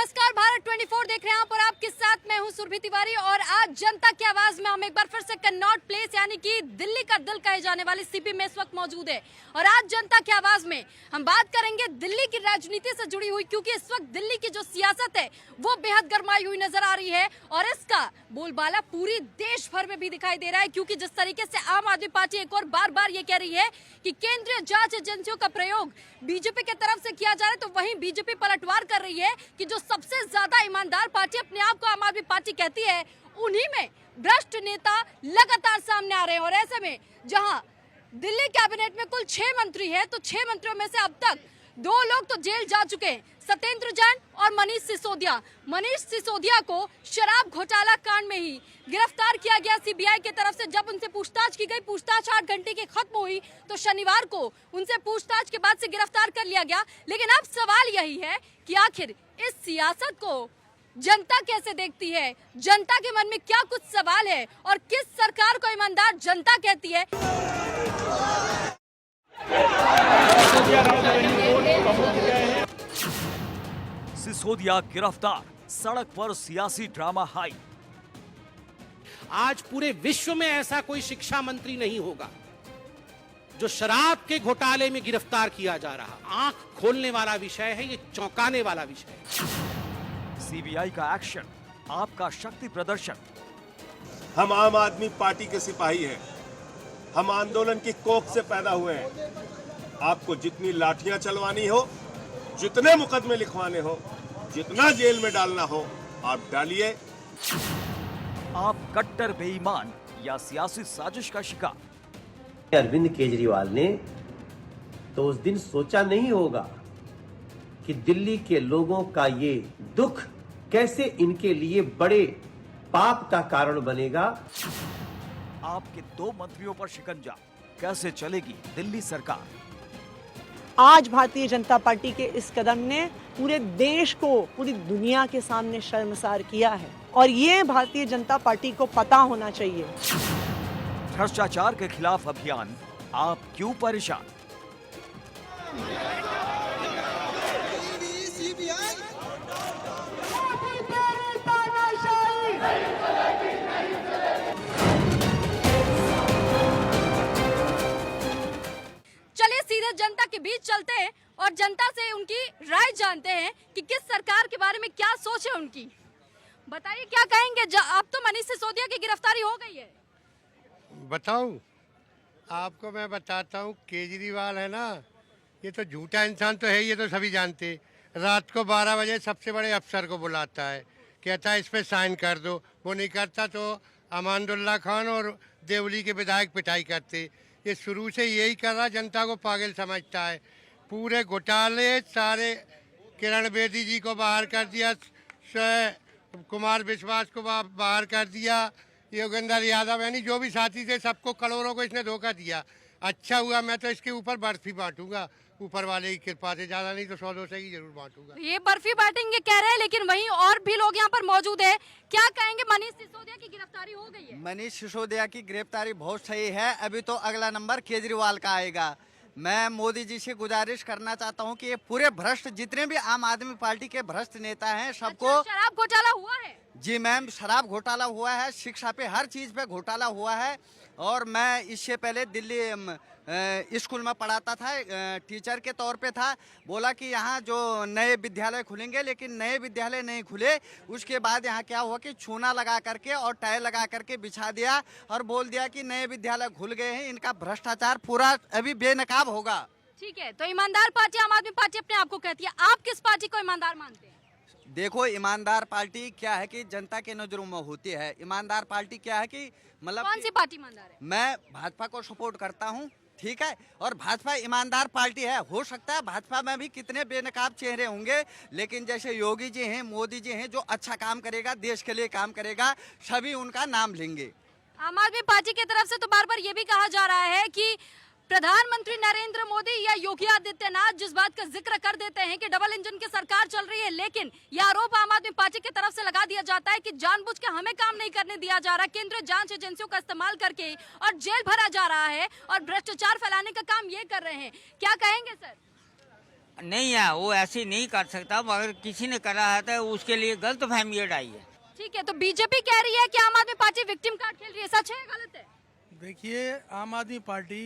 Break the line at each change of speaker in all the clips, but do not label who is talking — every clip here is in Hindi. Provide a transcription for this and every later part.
नमस्कार, भारत 24 देख रहे हैं आप और आपके साथ मैं हूं सुरभि तिवारी। और आज जनता की आवाज में हम एक बार फिर से कन्नॉट प्लेस यानी कि दिल्ली का दिल कहे जाने वाली सीपी में इस वक्त मौजूद है। और आज जनता की आवाज में हम बात करेंगे दिल्ली की राजनीति से जुड़ी हुई, क्योंकि इस वक्त दिल्ली की जो सियासत है वो बेहद गरमाई हुई नजर आ रही है और इसका बोलबाला पूरी देश भर में भी दिखाई दे रहा है। क्योंकि जिस तरीके से आम आदमी पार्टी एक और बार ये कह रही है कि केंद्रीय जांच एजेंसियों का प्रयोग बीजेपी की तरफ से किया जा रहा है, तो वहीं बीजेपी पलटवार कर रही है कि जो सबसे ज्यादा ईमानदार पार्टी अपने आप को आम आदमी पार्टी कहती है, उन्हीं में भ्रष्ट नेता लगातार सामने आ रहे हैं। और ऐसे में जहां दिल्ली कैबिनेट में कुल 6 मंत्री हैं, तो 6 मंत्रियों में से अब तक 2 लोग तो जेल जा चुके हैं, सत्येंद्र जैन और मनीष सिसोदिया। मनीष सिसोदिया को शराब घोटाला कांड में ही गिरफ्तार किया गया सीबीआई की तरफ से। जब उनसे पूछताछ की गई, पूछताछ 8 घंटे की खत्म हुई, तो शनिवार को उनसे पूछताछ के बाद से गिरफ्तार कर लिया गया। लेकिन अब सवाल यही है कि आखिर इस सियासत को जनता कैसे देखती है, जनता के मन में क्या कुछ सवाल है और किस सरकार को ईमानदार जनता कहती है।
सिसोदिया गिरफ्तार, सड़क पर सियासी ड्रामा हाई।
आज पूरे विश्व में ऐसा कोई शिक्षा मंत्री नहीं होगा जो शराब के घोटाले में गिरफ्तार किया जा रहा। आंख खोलने वाला विषय है, ये चौंकाने वाला विषय है।
सीबीआई का एक्शन, आपका शक्ति प्रदर्शन।
हम आम आदमी पार्टी के सिपाही हैं, हम आंदोलन की कोख से पैदा हुए हैं। आपको जितनी लाठियां चलवानी हो, जितने मुकदमे लिखवाने हो, जितना जेल में डालना हो, आप डालिए।
आप कट्टर बेईमान या सियासी साजिश का शिकार?
अरविंद केजरीवाल ने तो उस दिन सोचा नहीं होगा कि दिल्ली के लोगों का ये दुख कैसे इनके लिए बड़े पाप का कारण बनेगा।
आपके 2 मंत्रियों पर शिकंजा, कैसे चलेगी दिल्ली सरकार?
आज भारतीय जनता पार्टी के इस कदम ने पूरे देश को, पूरी दुनिया के सामने शर्मसार किया है और ये भारतीय जनता पार्टी को पता होना चाहिए।
भ्रष्टाचार के खिलाफ अभियान, आप क्यों परेशान?
चलिए सीधे जनता के बीच चलते हैं और जनता से उनकी राय जानते हैं कि किस सरकार के बारे में क्या सोच है उनकी। बताइए क्या कहेंगे। अब तो मनीष सिसोदिया की गिरफ्तारी हो गई है।
बताऊं आपको, मैं बताता हूं, केजरीवाल है ना, ये तो झूठा इंसान तो है, ये तो सभी जानते। रात को 12 बजे सबसे बड़े अफसर को बुलाता है, कहता है इस पे साइन कर दो, वो नहीं करता तो अमानुल्लाह खान और देवली के विधायक पिटाई करते। ये शुरू से यही कर रहा, जनता को पागल समझता है। पूरे घोटाले सारे, किरण बेदी जी को बाहर कर दिया, कुमार विश्वास को बाहर कर दिया, योगेंद्र यादव, यानी जो भी साथी थे सबको, करोड़ों को इसने धोखा दिया। अच्छा हुआ, मैं तो इसके ऊपर बर्फी बांटूंगा, ऊपर वाले की कृपा से, ज्यादा नहीं तो 100-200 की जरूर बांटूंगा।
ये बर्फी बांटेंगे कह रहे हैं, लेकिन वहीं और भी लोग यहाँ पर मौजूद है। क्या कहेंगे, मनीष सिसोदिया की गिरफ्तारी हो गई है?
मनीष सिसोदिया की गिरफ्तारी बहुत सही है। अभी तो अगला नंबर केजरीवाल का आएगा। मैं मोदी जी से गुजारिश करना चाहता हूं कि ये पूरे भ्रष्ट, जितने भी आम आदमी पार्टी के भ्रष्ट नेता हैं, सबको।
अच्छा, शराब घोटाला हुआ है?
जी मैम, शराब घोटाला हुआ है, शिक्षा पे, हर चीज पे घोटाला हुआ है। और मैं इससे पहले दिल्ली स्कूल में पढ़ाता था, टीचर के तौर पे था। बोला कि यहाँ जो नए विद्यालय खुलेंगे, लेकिन नए विद्यालय नहीं खुले। उसके बाद यहाँ क्या हुआ कि चूना लगा करके और टाइल लगा करके बिछा दिया और बोल दिया कि नए विद्यालय खुल गए हैं, इनका भ्रष्टाचार पूरा अभी बेनकाब होगा।
ठीक है, तो ईमानदार पार्टी आम आदमी पार्टी अपने आप को कहती है, आप किस पार्टी को ईमानदार मानते हैं?
देखो, ईमानदार पार्टी क्या है कि जनता के नजरों में होती है। ईमानदार पार्टी क्या है कि मतलब,
कौन सी पार्टी ईमानदार है?
मैं भाजपा को सपोर्ट करता हूँ, ठीक है। और भाजपा ईमानदार पार्टी है। हो सकता है भाजपा में भी कितने बेनकाब चेहरे होंगे, लेकिन जैसे योगी जी हैं, मोदी जी हैं, जो अच्छा काम करेगा, देश के लिए काम करेगा, सभी उनका नाम लेंगे।
आम आदमी पार्टी की तरफ से तो बार बार ये भी कहा जा रहा है कि प्रधानमंत्री नरेंद्र मोदी या योगी आदित्यनाथ जिस बात का जिक्र कर देते हैं कि डबल इंजन की सरकार चल रही है, लेकिन यह आरोप आम आदमी पार्टी की तरफ से लगा दिया जाता है कि जानबूझ के हमें काम नहीं करने दिया जा रहा, केंद्रीय जांच एजेंसियों का इस्तेमाल करके और जेल भरा जा रहा है और भ्रष्टाचार फैलाने का काम ये कर रहे हैं। क्या कहेंगे सर?
नहीं है, वो ऐसे नहीं कर सकता, मगर किसी ने करा है तो उसके लिए गलत फहमी उड़ाई है।
ठीक है, तो बीजेपी कह रही है कि आम आदमी पार्टी विक्टिम कार्ड खेल रही है, सच है या गलत है?
देखिए, आम आदमी पार्टी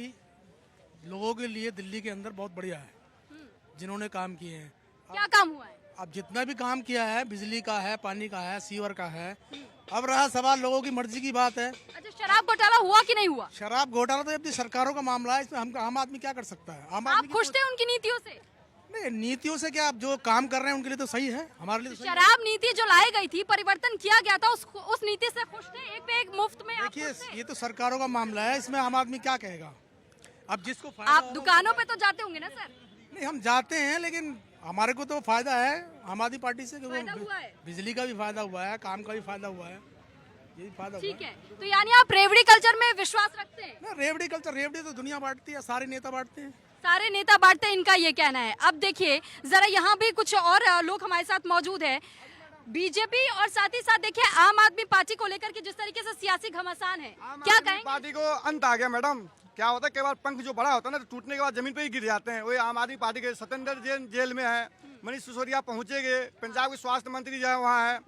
लोगों के लिए दिल्ली के अंदर बहुत बढ़िया है, जिन्होंने काम किए हैं।
क्या काम हुआ है?
अब जितना भी काम किया है, बिजली का है, पानी का है, सीवर का है। अब रहा सवाल लोगों की मर्जी की बात है।
अच्छा, शराब घोटाला हुआ कि नहीं हुआ?
शराब घोटाला तो अपनी सरकारों का मामला है, इसमें हम आम आदमी क्या कर सकता है? आम
आप
आदमी
खुश थे उनकी नीतियों से?
नहीं, नीतियों से क्या, आप जो काम कर रहे हैं उनके लिए तो सही है, हमारे लिए तो सही है।
शराब नीति जो लाई गई थी, परिवर्तन किया गया था, उस नीति से खुश थे? एक पे एक मुफ्त में आप
देखिए,
खुश थे?
ये तो सरकारों का मामला है, इसमें आम आदमी क्या कहेगा? अब जिसको फायदा
आप
हो-
दुकानों पे तो जाते होंगे ना सर?
नहीं, हम जाते हैं, लेकिन हमारे को तो फायदा है आम आदमी पार्टी से,
फायदा
क्योंकि
हुआ है?
बिजली का भी फायदा हुआ है, काम का भी फायदा हुआ है, ये भी फायदा हुआ
ठीक
है।
है, तो यानी आप रेवड़ी कल्चर में विश्वास रखते हैं?
ना, रेवड़ी कल्चर, रेवड़ी तो दुनिया बांटती है, सारे नेता बांटते हैं।
सारे नेता बांटते हैं, इनका ये कहना है। अब देखिए जरा यहाँ भी कुछ और लोग हमारे साथ मौजूद है, बीजेपी और साथ ही साथ देखिए आम आदमी पार्टी को लेकर के जिस तरीके से सियासी घमासान है, क्या कहेंगे?
पार्टी को अंत आ गया मैडम। क्या होता है, कई बार पंख जो बड़ा होता है ना, तो टूटने के बाद जमीन पे ही गिर जाते हैं। वही आम आदमी पार्टी के सत्येंद्र जैन जेल में है, मनीष सिसोदिया पहुंचेंगे, पंजाब के स्वास्थ्य मंत्री जो है वहाँ है।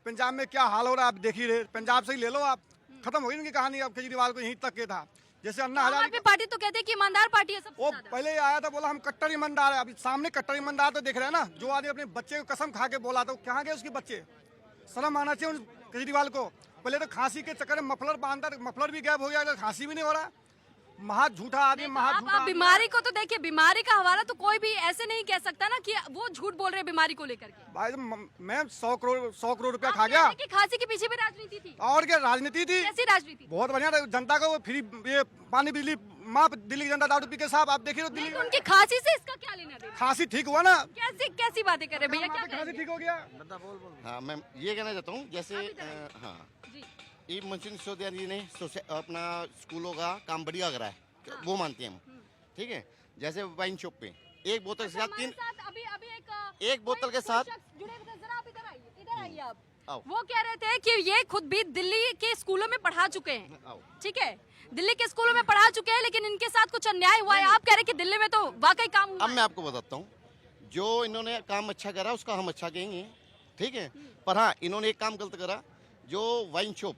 पंजाब में क्या हाल हो रहा है आप देख ही रहे, पंजाब से ही ले लो आप, खत्म हो गई इनकी कहानी। अब केजरीवाल को यहीं तक के था, जैसे अन्ना
आम
हजारे
आदमी पार्टी तो कहते हैं कि ईमानदार पार्टी है सबसे
वो
ज्यादा।
पहले आया था, बोला हम कट्टर ईमानदार है। अभी सामने कट्टर ईमानदार तो देख रहे हैं ना, जो आदमी अपने बच्चे को कसम खा के बोला था, कहाँ गए उसके बच्चे? शर्म आना चाहिए उन केजरीवाल को। पहले तो खांसी के चक्कर में मफलर बांधता, मफलर भी गायब हो गया, खांसी भी नहीं हो रहा। महा झूठा आदमी, महा
आप
झूठा
बीमारी को तो देखिए, बीमारी का हवाला तो कोई भी ऐसे नहीं कह सकता ना कि वो झूठ बोल रहे हैं बीमारी को लेकर के।
भाई मैं 100 करोड़ रुपया
आप
खा
कह
गया।
रहे हैं कि खांसी के पीछे भी राजनीति थी?
और क्या राजनीति थी,
कैसी राजनीति?
बहुत बढ़िया था। जनता को फ्री ये पानी बिजली माफ, दिल्ली की जनता दारू पी के साहब आप देखिए दिल्ली
तो उनकी खांसी से इसका क्या लेना देना?
खांसी ठीक हुआ ना,
कैसी बातें कर रहे हैं भैया, क्या कह
खांसी
रहे हैं?
ठीक हो गया।
हाँ, मैं ये कहना चाहता हूँ, जैसे हाँ,
जी।
ये मनीष सिसोदिया जी ने अपना स्कूलों का काम बढ़िया करा है, वो मानते हैं हम, ठीक है। जैसे वाइन शॉप पे एक बोतल के साथ तीन,
अभी
एक बोतल के साथ
जुड़े हुए थे, जरा आप इधर आइए आप।
आओ।
वो कह रहे थे कि ये खुद भी दिल्ली के स्कूलों में पढ़ा चुके हैं,
आओ।
ठीक है, दिल्ली के स्कूलों में पढ़ा चुके हैं, लेकिन इनके साथ कुछ अन्याय हुआ है। आप कह रहे हैं कि दिल्ली में तो वाकई काम हुआ
अब
है।
मैं आपको बताता हूँ, जो इन्होंने काम अच्छा करा उसका हम अच्छा कहेंगे, ठीक है। पर हाँ, इन्होंने एक काम गलत करा, जो वाइन शॉप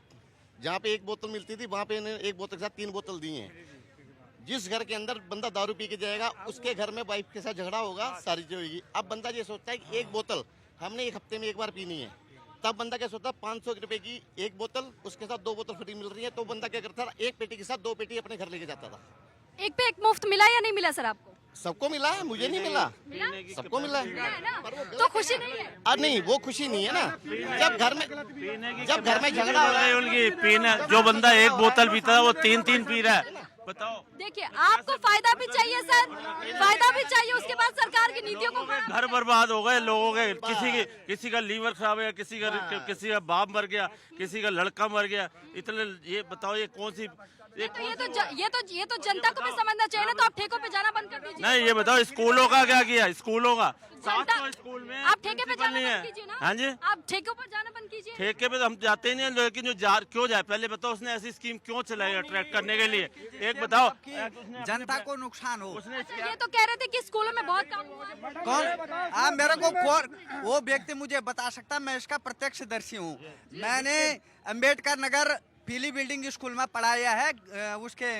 जहाँ पे एक बोतल मिलती थी, वहाँ पे इन्होंने एक बोतल के साथ 3 बोतल दी हैं। जिस घर के अंदर बंदा दारू पी के जाएगा, उसके घर में वाइफ के साथ झगड़ा होगा, सारी चीज होगी। अब बंदा ये सोचता है कि एक बोतल हमने एक हफ्ते में एक बार पीनी है, तब बंदा क्या सोचता है 500 रुपए की एक बोतल, उसके साथ 2 बोतल फ्री मिल रही है, तो बंदा क्या करता था, एक पेटी के साथ 2 पेटी अपने घर लेके जाता था।
एक पे एक मुफ्त मिला या नहीं मिला सर आपको?
सबको मिला है, मुझे नहीं मिला, सबको मिला है।
तो खुशी नहीं है?
अरे नहीं, वो खुशी नहीं है ना। जब घर में झगड़ा हो रहा है,
उनकी पीना, जो बंदा एक बोतल पीता है वो 3-3 पी रहा है, बताओ।
देखिए, आपको फायदा भी चाहिए सर, फायदा भी चाहिए, उसके बाद सरकार की नीतियों को
घर बर्बाद हो गए लोगों के, किसी का लीवर खराब है, किसी का बाप मर गया, किसी का लड़का मर गया। इतने ये बताओ, ये कौन सी
ये तो जनता को भी समझना चाहिए ना। तो आप ठेकों पे जाना बंद कर दीजिए।
नहीं, ये बताओ स्कूलों का क्या किया? स्कूलों का
जनता,
700 स्कूल में
आप ठेके पे जाना
नहीं है।
बंद कीजिए ना।
हाँ जी,
आप ठेकों पर जाना बंद कीजिए।
ठेके पे तो हम जाते ही नहीं हैं, लेकिन क्यों जाए? पहले बताओ, उसने ऐसी स्कीम क्यों चलाई अट्रैक्ट करने के लिए? एक बताओ,
जनता को नुकसान हो।
अच्छा, ये तो कह रहे थे कि स्कूलों में बहुत काम हुआ है।
कौन? आप मेरे को वो व्यक्ति मुझे बता सकता, मैं इसका प्रत्यक्षदर्शी हूँ। मैंने अंबेडकर नगर पीली बिल्डिंग स्कूल में पढ़ाया है, उसके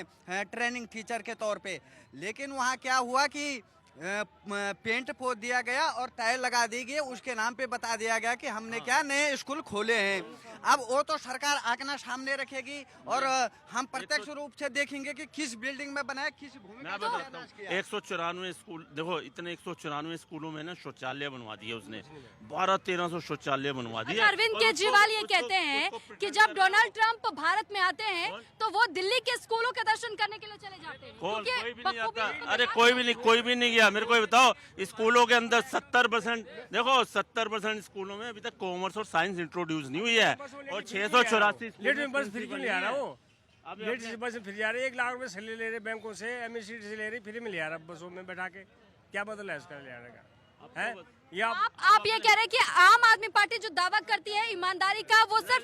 ट्रेनिंग टीचर के तौर पे। लेकिन वहाँ क्या हुआ कि पेंट पोत दिया गया और टाइल लगा दी गई, उसके नाम पे बता दिया गया कि हमने क्या नए स्कूल खोले हैं। अब वो तो सरकार आंकड़ा सामने रखेगी और हम प्रत्यक्ष रूप से देखेंगे कि किस बिल्डिंग में बनाया, किस भूमि
मैं बताता हूँ, 194 स्कूल देखो, इतने 194 स्कूलों में ना शौचालय बनवा दिए उसने, 1200-1300 शौचालय बनवा दिए।
अरविंद केजरीवाल ये कहते हैं कि जब डोनाल्ड ट्रंप भारत में आते हैं तो वो दिल्ली के स्कूलों के दर्शन करने के लिए चले जाते हैं।
कोई भी नहीं आता। अरे कोई भी नहीं गया। मेरे को ये बताओ, स्कूलों के अंदर 70% देखो, 70% स्कूलों में अभी तक कॉमर्स और साइंस इंट्रोड्यूस नहीं हुई है, और 684
बस फ्री क्यों नहीं आ रहा? वो लेडीज बस फ्री जा रही है, 1 लाख रुपए सैलरी ले रहे बैंकों से, एमएससी से ले रही, फ्री में ले आ रहा बसों में बैठा के। क्या बदल है इसका ले आने का? है
आप ये कह रहे हैं कि आम आदमी पार्टी जो दावा करती है ईमानदारी का, वो सिर्फ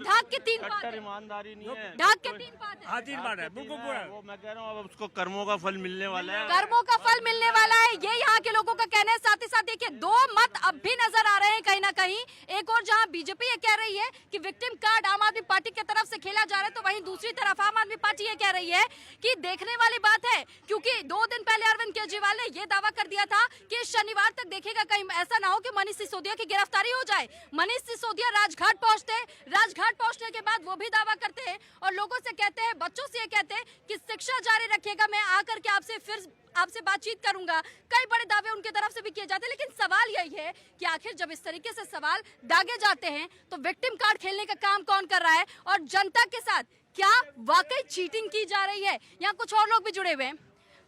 ढाक के 3 बात
कट्टर
है।
ईमानदारी नहीं है।
ढाक के 3 बात है।
हाँ 3 बार है बिल्कुल पूरा।
वो मैं कह रहा हूँ अब उसको कर्मों का फल मिलने वाला है।
कर्मों का फल मिलने वाला है, ये यहाँ के लोगों का कहना है। साथ ही साथ देखिए 2 मत अब भी नजर आ रहे हैं कहीं ना कहीं। एक और जहाँ बीजेपी ये कह रही है कि विक्टिम कार्ड आम आदमी पार्टी की तरफ से खेला जा रहा है, तो वहीं दूसरी तरफ आम आदमी पार्टी ये कह रही है कि देखने वाली बात है, क्योंकि 2 दिन पहले अरविंद केजरीवाल ने ये दावा कर दिया था कि शनिवार तक देखिएगा कहीं ऐसा ना हो कि मनीष सिसोदिया की गिरफ्तारी हो जाए। मनीष सिसोदिया राजघाट पहुंचते, राजघाट पहुंचने के बाद वो भी दावा करते हैं और लोगों से कहते हैं, बच्चों से ये कहते हैं कि शिक्षा जारी रखिएगा, मैं आकर के आपसे बातचीत करूंगा। कई बड़े दावे उनकी तरफ से भी किए जाते हैं, लेकिन सवाल यही है कि आखिर जब इस तरीके से सवाल दागे जाते हैं तो विक्टिम कार्ड खेलने का काम कौन कर रहा है और जनता के साथ क्या वाकई चीटिंग की जा रही है। यहाँ कुछ और लोग भी जुड़े हुए हैं।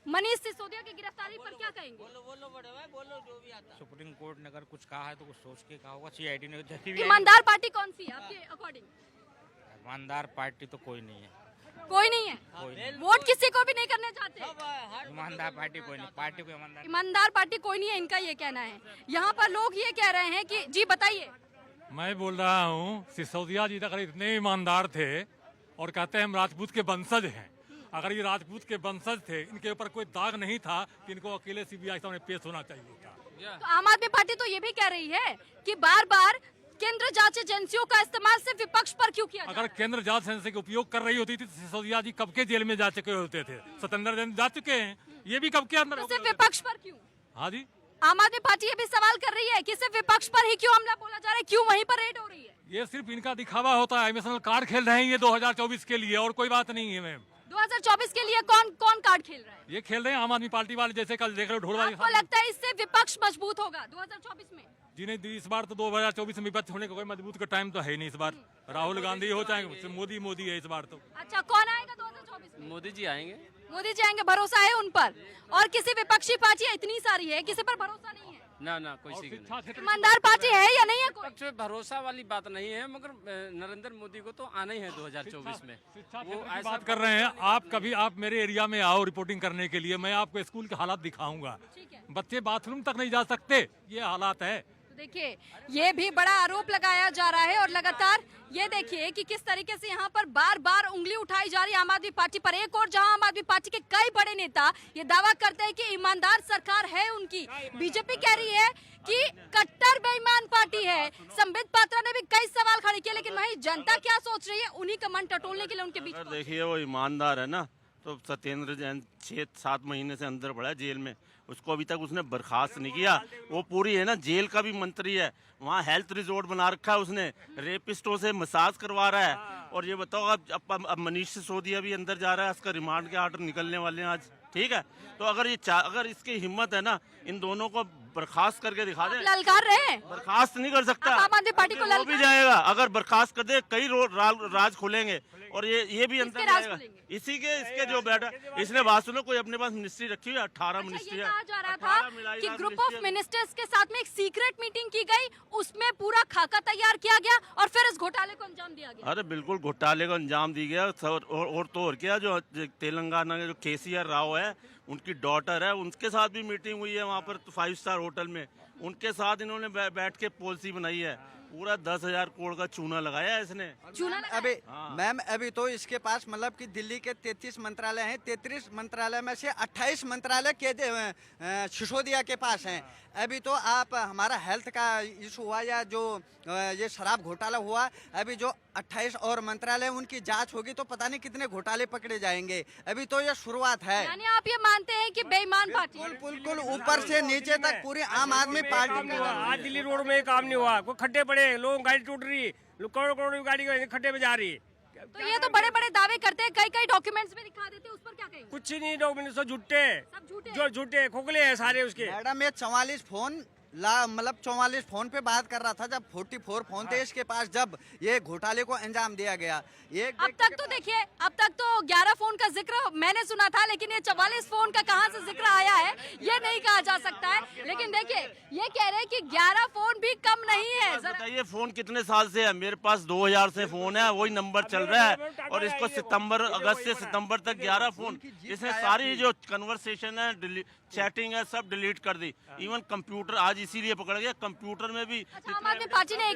मनीष सिसोदिया की गिरफ्तारी पर क्या कहेंगे?
बोलो जो भी आता।
सुप्रीम कोर्ट ने अगर कुछ कहा है तो कुछ सोच के कहा होगा। सीआईडी ने जैसी भी
ईमानदार पार्टी कौन सी है आपके अकॉर्डिंग?
ईमानदार पार्टी तो कोई नहीं है।
कोई नहीं है,
कोई नहीं।
वोट किसी को भी नहीं करने चाहते।
ईमानदार पार्टी कोई नहीं, पार्टी को
ईमानदार पार्टी कोई नहीं है, इनका ये कहना है। यहाँ पर लोग ये कह रहे हैं कि जी बताइए।
मैं बोल रहा हूँ सिसोदिया जी अगर इतने ईमानदार थे और कहते हैं हम राजपूत के वंशज हैं, अगर ये राजपूत के वंशज थे, इनके ऊपर कोई दाग नहीं था कि इनको अकेले सीबीआई सामने पेश होना चाहिए था।
तो आम आदमी पार्टी तो ये भी कह रही है कि बार बार केंद्र जांच एजेंसियों का इस्तेमाल सिर्फ विपक्ष पर क्यों किया?
अगर केंद्र जांच एजेंसी का उपयोग कर रही होती थी तो सिसोदिया जी कब के जेल में जा चुके होते थे। सत्येंद्र जैन जा चुके हैं, ये भी कब के अंदर।
तो सिर्फ विपक्ष पर क्यों?
हाँ जी,
आम आदमी पार्टी ये भी सवाल कर रही है कि सिर्फ विपक्ष पर ही क्यों हमला बोला जा रहा है, क्यों वहीं पर रेड हो रही है?
ये सिर्फ इनका दिखावा होता है। इमोशनल कार्ड खेल रहे हैं ये 2024 के लिए, और कोई बात नहीं है मैम।
2024 के लिए कौन कौन कार्ड खेल रहा है?
ये खेल रहे हैं आम आदमी पार्टी वाले, जैसे कल देख रहे हो ढोलवाजी।
आपको लगता है इससे विपक्ष मजबूत होगा 2024 में?
जी नहीं, इस बार तो 2024 में विपक्ष होने का कोई मजबूत का टाइम तो है नहीं। इस बार राहुल गांधी हो चाहे मोदी है इस बार तो।
अच्छा, कौन आएगा 2024 में?
मोदी जी आएंगे।
मोदी जी आएंगे, भरोसा है उन पर? और किसी विपक्षी पार्टी इतनी सारी है, किसी पर भरोसा नहीं है?
ना कोई
ईमानदार पार्टी है या नहीं है कोई?
भरोसा वाली बात नहीं है, मगर नरेंद्र मोदी को तो आना ही है 2024 में।
वो बात कर रहे हैं आप, कभी आप मेरे एरिया में आओ रिपोर्टिंग करने के लिए, मैं आपको स्कूल के हालात दिखाऊंगा। बच्चे बाथरूम तक नहीं जा सकते, ये हालात है।
तो देखिए, ये भी बड़ा आरोप लगाया जा रहा है और लगातार ये देखिए कि किस तरीके से यहाँ पर बार बार उंगली उठाई जा रही है आम आदमी पार्टी पर। एक और जहाँ आम आदमी पार्टी के कई बड़े नेता ये दावा करते हैं कि ईमानदार सरकार है उनकी। बीजेपी कह रही है कि कट्टर बेईमान पार्टी है। संबित पात्रा ने भी कई सवाल खड़े किए, लेकिन वही जनता क्या सोच रही है उन्हीं का मन टटोलने के लिए उनके बीच।
देखिए वो ईमानदार है ना, तो सत्येंद्र जैन 6-7 महीने से अंदर पड़ा है जेल में, उसको अभी तक उसने बर्खास्त नहीं किया। वो पूरी है ना जेल का भी मंत्री है, वहाँ हेल्थ रिजॉर्ट बना रखा है उसने, रेपिस्टों से मसाज करवा रहा है। और ये बताओ अब मनीष सिसोदिया भी अंदर जा रहा है, उसका रिमांड के आर्डर निकलने वाले हैं आज, ठीक है। तो अगर इसकी हिम्मत है ना, इन दोनों को बर्खास्त करके दिखा दे।
ललकार रहे हैं?
बर्खास्त नहीं कर सकता,
आम आदमी पार्टी को
वो भी जाएगा। अगर बर्खास्त कर दे कई राज खुलेंगे और ये भी अंदर जाएगा। इसी के इसके जो बैठा, इसने बात सुनो, कोई अपने पास मिनिस्ट्री रखी हुई है, 18 मिनिस्ट्री है।
कहा जा रहा था कि ग्रुप ऑफ मिनिस्टर्स के साथ में एक सीक्रेट मीटिंग की गई, उसमें पूरा खाका तैयार किया गया और फिर इस घोटाले को अंजाम दिया गया।
अरे बिल्कुल घोटाले को अंजाम दी गया। और क्या, जो तेलंगाना के जो केसीआर राव है, उनकी डॉटर है, उनके साथ भी मीटिंग हुई है वहाँ पर 5 स्टार होटल में। उनके साथ इन्होंने बैठ के पॉलिसी बनाई है। पूरा 10,000 करोड़ का चूना लगाया है इसने।
अभी मैम अभी तो इसके पास मतलब कि दिल्ली के 33 मंत्रालय हैं, 33 मंत्रालय में से 28 मंत्रालय के सिसोदिया के पास हैं। अभी तो आप हमारा हेल्थ का इशू हुआ या जो ये शराब घोटाला हुआ, अभी जो 28 और मंत्रालय उनकी जांच होगी तो पता नहीं कितने घोटाले पकड़े जाएंगे। अभी तो ये शुरुआत है।
यानी आप ये मानते हैं कि बेईमान पार्टी?
बिल्कुल ऊपर से नीचे तक पूरी आम आदमी पार्टी।
आज दिल्ली रोड में काम नहीं हुआ, कोई खड्डे पड़े, लोगों की गाड़ी टूट रही, करोड़ों करोड़ गाड़ी खड्डे में जा रही।
तो ये तो बड़े बड़े दावे करते हैं, कई डॉक्यूमेंट्स में दिखा देते हैं, उस पर क्या कहेंगे?
कुछ नहीं, डॉक्यूमेंट सब झूठे, जो झूठे खोखले हैं सारे उसके।
मैडम ये 44 फोन मतलब 44 फोन पे बात कर रहा था, जब 44 फोन थे इसके पास, जब ये घोटाले को अंजाम दिया गया।
अब तक तो देखिए, अब तक तो 11 फोन का जिक्र मैंने सुना था, लेकिन ये 44 फोन का कहां से जिक्र आया है ये नहीं कहा जा सकता है। लेकिन देखिए, ये कह रहे हैं कि 11 फोन भी कम नहीं है। है जरा?
बताइए फोन कितने साल से है? मेरे पास 2000 से फोन है, वही नंबर चल रहा है और इसको अगस्त से सितंबर तक 11 फोन, इसने सारी जो कन्वर्सेशन है, चैटिंग है, सब डिलीट कर दी। इवन कंप्यूटर आज इसीलिए पकड़ गया, कंप्यूटर में भी।
अच्छा, आम आदमी पार्टी ने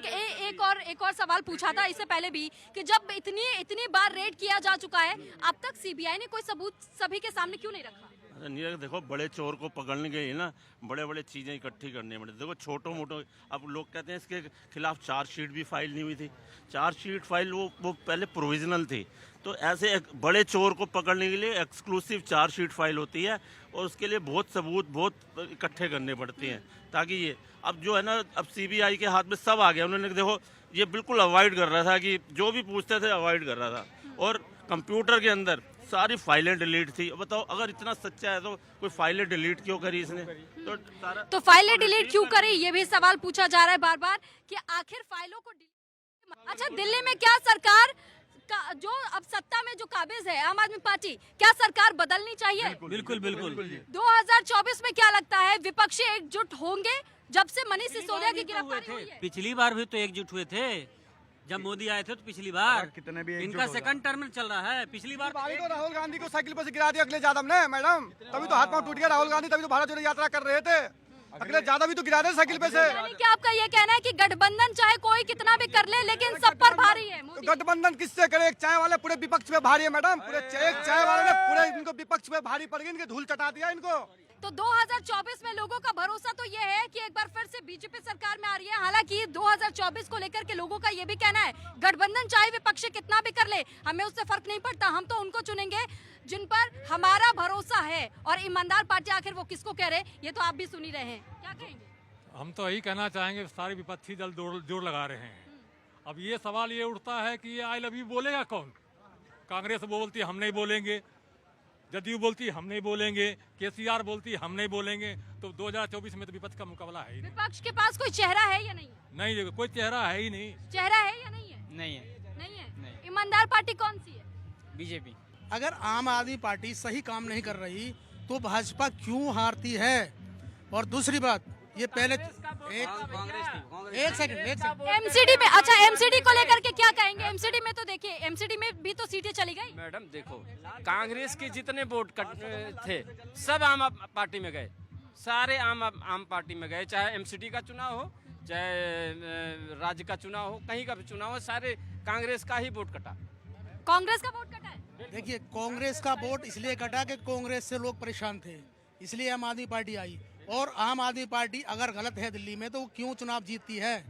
एक और सवाल पूछा था इससे पहले भी कि जब इतनी बार रेड किया जा चुका है, अब तक सीबीआई ने कोई सबूत सभी के सामने क्यों नहीं रखा?
अरे नहीं, देखो बड़े चोर को पकड़ने के लिए ना बड़े चीजें इकट्ठी करनी पड़ती। देखो छोटो मोटो, अब लोग कहते हैं इसके खिलाफ चार्जशीट भी फाइल नहीं हुई थी। चार्जशीट फाइल वो पहले प्रोविजनल थी, तो ऐसे एक बड़े चोर को पकड़ने के लिए एक्सक्लूसिव चार्जशीट फाइल होती है और उसके लिए बहुत सबूत बहुत इकट्ठे करने पड़ते हैं, ताकि ये अब जो है ना, अब सीबीआई के हाथ में सब आ गया। उन्होंने देखो ये बिल्कुल अवॉइड कर रहा था कि जो भी पूछते थे अवॉइड कर रहा था, और कंप्यूटर के अंदर सारी फाइलें डिलीट थी। बताओ अगर इतना सच्चा है तो कोई फाइलें डिलीट क्यों करी इसने?
तो फाइलें डिलीट क्यों करी, ये भी सवाल पूछा जा रहा है बार बार कि आखिर फाइलों को अच्छा, दिल्ली में क्या सरकार का जो अब सत्ता में जो काबिज है आम आदमी पार्टी, क्या सरकार बदलनी चाहिए?
बिल्कुल बिल्कुल।
2024 में क्या लगता है विपक्षी एकजुट होंगे जब से मनीष सिसोदिया की गिरफ्तारी हुई है?
पिछली बार भी तो एकजुट हुए थे जब मोदी आए थे, तो पिछली बार
कितने भी
इनका सेकंड टर्म चल रहा है। पिछली बार
तो राहुल गांधी को साइकिल पर से गिरा दिया अखिलेश यादव ने, मैडम, तभी तो हाथ पांव टूट गया राहुल गांधी, तभी तो भारत जोड़ो यात्रा कर रहे थे। अखिलेश यादव भी तो गिरा दे साइकिल पे से।
यानी कि आपका ये कहना है कि गठबंधन चाहे कोई कितना भी कर ले, लेकिन सब पर भारी है मोदी।
गठबंधन किससे करे? एक चाय वाले पूरे विपक्ष पे भारी है मैडम, पूरे एक चाय वाले ने पूरे इनको विपक्ष पे भारी पड़ गई, इनके धूल चटा दिया इनको।
तो 2024 में लोगों का भरोसा तो ये है कि एक बार फिर से बीजेपी सरकार में आ रही है। हालांकि 2024 को लेकर के लोगों का ये भी कहना है गठबंधन चाहे विपक्ष कितना भी कर ले, हमें उससे फर्क नहीं पड़ता, हम तो उनको चुनेंगे जिन पर हमारा भरोसा है। और ईमानदार पार्टी आखिर वो किसको कह रहे, ये तो आप भी सुन ही रहे हैं, क्या कहेंगे?
हम तो यही कहना चाहेंगे, सारी विपक्षी दल जोर लगा रहे हैं। अब ये सवाल ये उठता है कि ये आई लव यू बोलेगा कौन? कांग्रेस बोलती हम नहीं बोलेंगे, जदयू बोलती हम नहीं बोलेंगे, केसीआर बोलती हम नहीं बोलेंगे, तो 2024 में तो विपक्ष का मुकाबला है ही नहीं।
विपक्ष के पास कोई चेहरा है या नहीं?
नहीं, कोई चेहरा है ही नहीं।
चेहरा है या नहीं है?
नहीं है।
नहीं है। ईमानदार पार्टी कौन सी है?
बीजेपी।
अगर आम आदमी पार्टी सही काम नहीं कर रही तो भाजपा क्यों हारती है? और दूसरी बात, ये पहले एक सेकंड
एमसीडी में, अच्छा एमसीडी को लेकर के क्या कहेंगे? एमसीडी में तो देखिए, एमसीडी में भी तो सीटें चली गई।
मैडम देखो, कांग्रेस के जितने वोट थे सब आम पार्टी में गए, सारे आम पार्टी में गए, चाहे एमसीडी का चुनाव हो, चाहे राज्य का चुनाव हो, कहीं का भी चुनाव हो, सारे कांग्रेस का ही वोट कटा।
कांग्रेस का वोट कटा है?
देखिए, कांग्रेस का वोट इसलिए कटा कि कांग्रेस से लोग परेशान थे, इसलिए आम आदमी पार्टी आई। और आम आदमी पार्टी अगर गलत है दिल्ली में तो वो क्यों चुनाव जीतती है,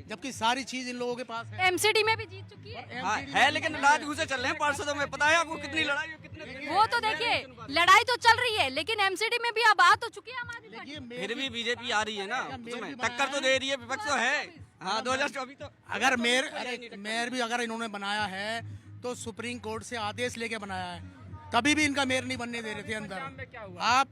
जबकि सारी चीज इन लोगों के पास है।
एमसीडी में भी जीत चुकी है।
है लेकिन लड़ाई घुसे चल रहे हैं पार्षदों में, पता है आपको कितनी लड़ाई हो, कितने?
वो तो देखिए लड़ाई तो चल रही है, लेकिन एमसीडी में भी अब आ तो चुकी है आम आदमी पार्टी।
फिर भी बीजेपी आ रही है ना, टक्कर तो दे रही है, विपक्ष तो है। हाँ, 2024 तो
अगर मेयर भी अगर इन्होंने बनाया है तो सुप्रीम कोर्ट से आदेश लेके बनाया है, तभी भी इनका मेयर नहीं बनने दे रहे थे अंदर आप,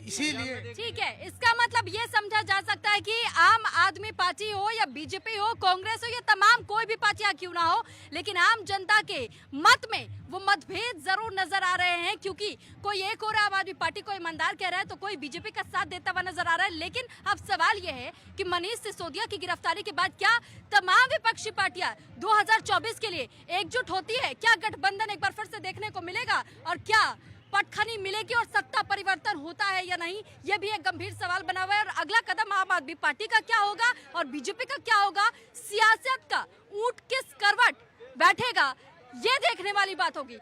इसीलिए।
ठीक है, इसका मतलब ये समझा जा सकता है कि आम आदमी पार्टी हो या बीजेपी हो, कांग्रेस हो या तमाम कोई भी पार्टियां क्यों ना हो, लेकिन आम जनता के मत में वो मतभेद जरूर नजर आ रहे हैं, क्योंकि कोई एक और आम आदमी पार्टी को ईमानदार कह रहा है तो कोई बीजेपी का साथ देता हुआ नजर आ रहा है। लेकिन अब सवाल ये है कि मनीष सिसोदिया की गिरफ्तारी के बाद क्या तमाम विपक्षी पार्टियां 2024 के लिए एकजुट होती है? क्या गठबंधन एक बार फिर से देखने को मिलेगा और क्या पटखनी मिलेगी और सत्ता परिवर्तन होता है या नहीं, ये भी एक गंभीर सवाल बना हुआ है। और अगला कदम आम आदमी पार्टी का क्या होगा और बीजेपी का क्या होगा, सियासत का ऊंट किस करवट बैठेगा, ये देखने वाली बात होगी।